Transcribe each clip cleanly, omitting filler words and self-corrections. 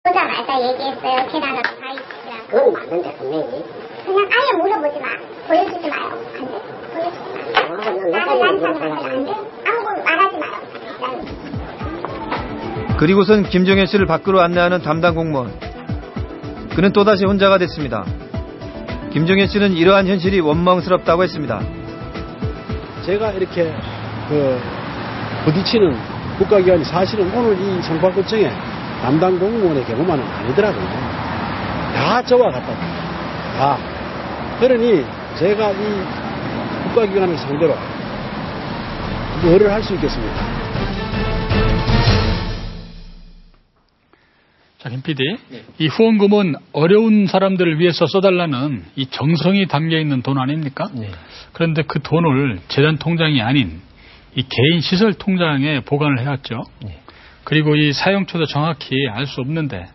보자마자 얘기했어요. 계단으로 다 있으라고. 그건 맞는데 분명히. 그냥 아예 물어보지 마. 보여주지 마요. 안 돼. 보여주지 마. 나는 사람을 안 돼. 아무것도 말하지 마요. 그리고선 김정현 씨를 밖으로 안내하는 담당 공무원. 그는 또다시 혼자가 됐습니다. 김정현 씨는 이러한 현실이 원망스럽다고 했습니다. 제가 이렇게 부딪히는 국가기관이 사실은 오늘 이 성과구청에 담당 공무원의 경우만은 아니더라고요. 다 저와 같답니다. 다. 그러니 제가 이 국가기관을 상대로 뭐를 할 수 있겠습니까? 자, 김 PD. 네. 이 후원금은 어려운 사람들을 위해서 써달라는 이 정성이 담겨있는 돈 아닙니까? 네. 그런데 그 돈을 재단 통장이 아닌 이 개인 시설 통장에 보관을 해왔죠. 네. 그리고 이 사용처도 정확히 알 수 없는데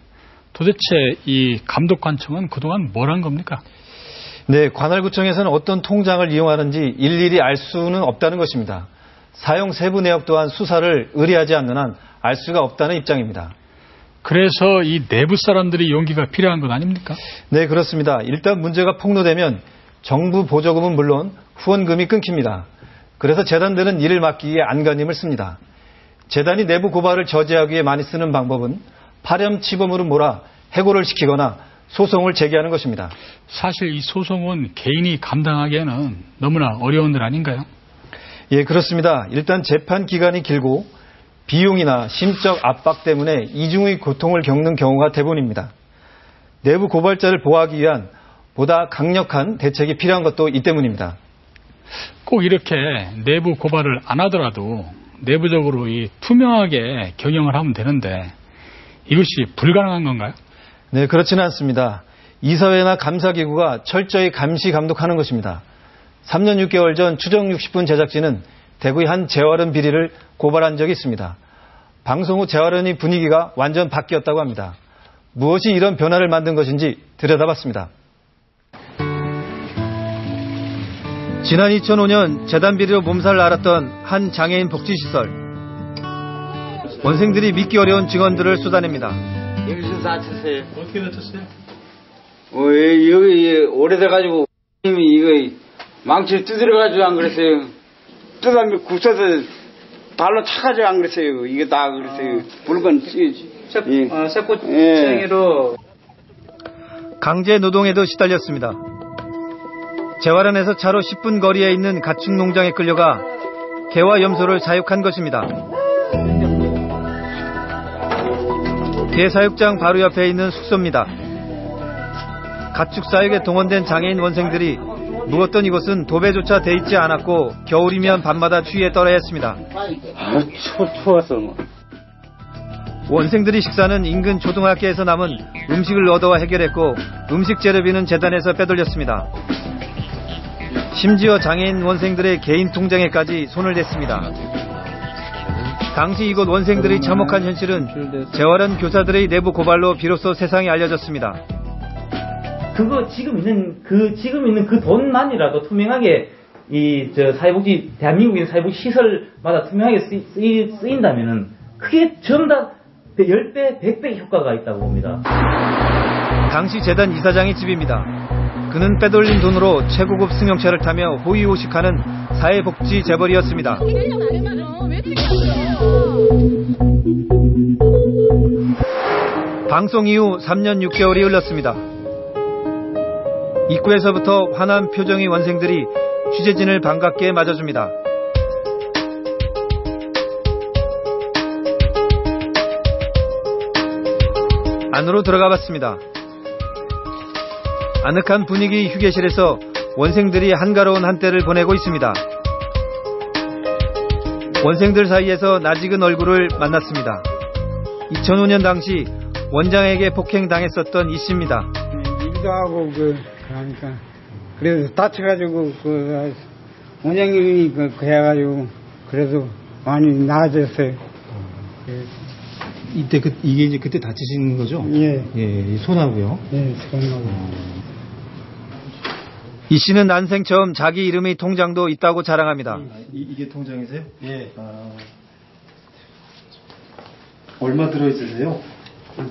도대체 이 감독관청은 그동안 뭘 한 겁니까? 네, 관할구청에서는 어떤 통장을 이용하는지 일일이 알 수는 없다는 것입니다. 사용 세부 내역 또한 수사를 의뢰하지 않는 한 알 수가 없다는 입장입니다. 그래서 이 내부 사람들이 용기가 필요한 것 아닙니까? 네, 그렇습니다. 일단 문제가 폭로되면 정부 보조금은 물론 후원금이 끊깁니다. 그래서 재단들은 이를 막기 위해 안간힘을 씁니다. 재단이 내부 고발을 저지하기 위해 많이 쓰는 방법은 파렴치범으로 몰아 해고를 시키거나 소송을 제기하는 것입니다. 사실 이 소송은 개인이 감당하기에는 너무나 어려운 일 아닌가요? 예, 그렇습니다. 일단 재판 기간이 길고 비용이나 심적 압박 때문에 이중의 고통을 겪는 경우가 대부분입니다. 내부 고발자를 보호하기 위한 보다 강력한 대책이 필요한 것도 이 때문입니다. 꼭 이렇게 내부 고발을 안 하더라도 내부적으로 이 투명하게 경영을 하면 되는데 이것이 불가능한 건가요? 네, 그렇지는 않습니다. 이사회나 감사기구가 철저히 감시 감독하는 것입니다. 3년 6개월 전 추정 60분 제작진은 대구의 한 재활원 비리를 고발한 적이 있습니다. 방송 후 재활원의 분위기가 완전 바뀌었다고 합니다. 무엇이 이런 변화를 만든 것인지 들여다봤습니다. 지난 2005년 재단 비리로 몸살을 앓았던 한 장애인 복지시설. 원생들이 믿기 어려운 증언들을 쏟아냅니다. 여기서 다쳤어요. 어떻게 다쳤어요? 여기 오래돼가지고 이거 망치를 두드려가지고 안 그랬어요. 뜯으면 굳어서 발로 차가지고 안 그랬어요. 이게 다 그랬어요. 물건 세포층으로 강제 노동에도 시달렸습니다. 재활원에서 차로 10분 거리에 있는 가축 농장에 끌려가 개와 염소를 사육한 것입니다. 개 사육장 바로 옆에 있는 숙소입니다. 가축 사육에 동원된 장애인 원생들이 묵었던 이곳은 도배조차 돼 있지 않았고 겨울이면 밤마다 추위에 떨어야 했습니다. 추웠어. 원생들이 식사는 인근 초등학교에서 남은 음식을 얻어와 해결했고 음식 재료비는 재단에서 빼돌렸습니다. 심지어 장애인 원생들의 개인 통장에까지 손을 댔습니다. 당시 이곳 원생들의 참혹한 현실은 재활원 교사들의 내부 고발로 비로소 세상에 알려졌습니다. 그거 지금 있는 그 돈만이라도 투명하게 사회복지 대한민국에 있는 사회복지 시설마다 투명하게 쓰인다면은 그게 전부 다 10배, 100배 효과가 있다고 봅니다. 당시 재단 이사장의 집입니다. 그는 빼돌린 돈으로 최고급 승용차를 타며 호의호식하는 사회복지 재벌이었습니다. 방송 이후 3년 6개월이 흘렀습니다. 입구에서부터 환한 표정의 원생들이 취재진을 반갑게 맞아줍니다. 안으로 들어가 봤습니다. 아늑한 분위기 휴게실에서 원생들이 한가로운 한때를 보내고 있습니다. 원생들 사이에서 낯익은 얼굴을 만났습니다. 2005년 당시 원장에게 폭행당했었던 이 씨입니다. 일도 하고 그러니까 그래도 다쳐가지고 원장님이 그래가지고 그래도 많이 나아졌어요. 이때 이게 이제 그때 다치신 거죠? 예. 예, 손하고요. 예, 손하고. 이 씨는 난생 처음 자기 이름의 통장도 있다고 자랑합니다. 이게 통장이세요? 예. 얼마 들어있으세요?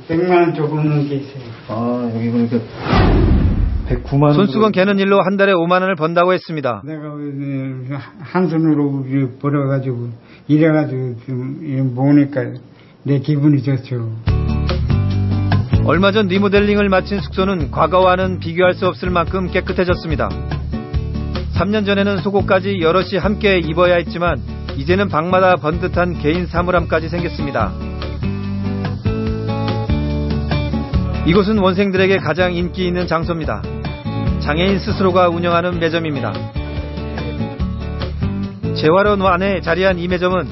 100만 원 조금 넘게 있어요. 아, 여기 그러니까 109만 원. 손수건 개는 일로 한 달에 5만 원을 번다고 했습니다. 내가 한 손으로 벌어가지고 이래가지고 모으니까 내 기분이 좋죠. 얼마 전 리모델링을 마친 숙소는 과거와는 비교할 수 없을 만큼 깨끗해졌습니다. 3년 전에는 속옷까지 여럿이 함께 입어야 했지만 이제는 방마다 번듯한 개인 사물함까지 생겼습니다. 이곳은 원생들에게 가장 인기 있는 장소입니다. 장애인 스스로가 운영하는 매점입니다. 재활원 안에 자리한 이 매점은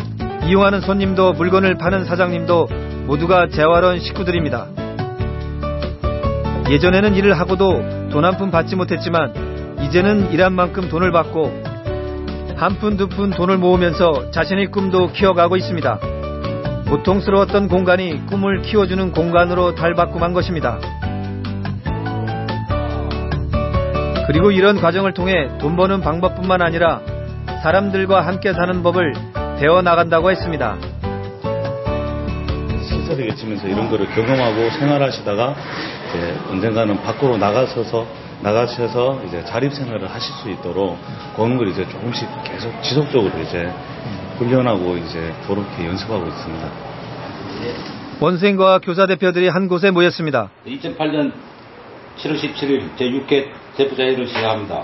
이용하는 손님도 물건을 파는 사장님도 모두가 재활원 식구들입니다. 예전에는 일을 하고도 돈 한 푼 받지 못했지만 이제는 일한 만큼 돈을 받고 한 푼 두 푼 돈을 모으면서 자신의 꿈도 키워가고 있습니다. 고통스러웠던 공간이 꿈을 키워주는 공간으로 달바꿈한 것입니다. 그리고 이런 과정을 통해 돈 버는 방법뿐만 아니라 사람들과 함께 사는 법을 배워나간다고 했습니다. 시설에 계시면서 이런 거를 경험하고 생활하시다가 이제 언젠가는 밖으로 나가셔서 이제 자립 생활을 하실 수 있도록 그런 걸 이제 조금씩 계속 지속적으로 이제 훈련하고 이제 그렇게 연습하고 있습니다. 원생과 교사 대표들이 한 곳에 모였습니다. 2008년 7월 17일 제6회 대표자회의를 시작합니다.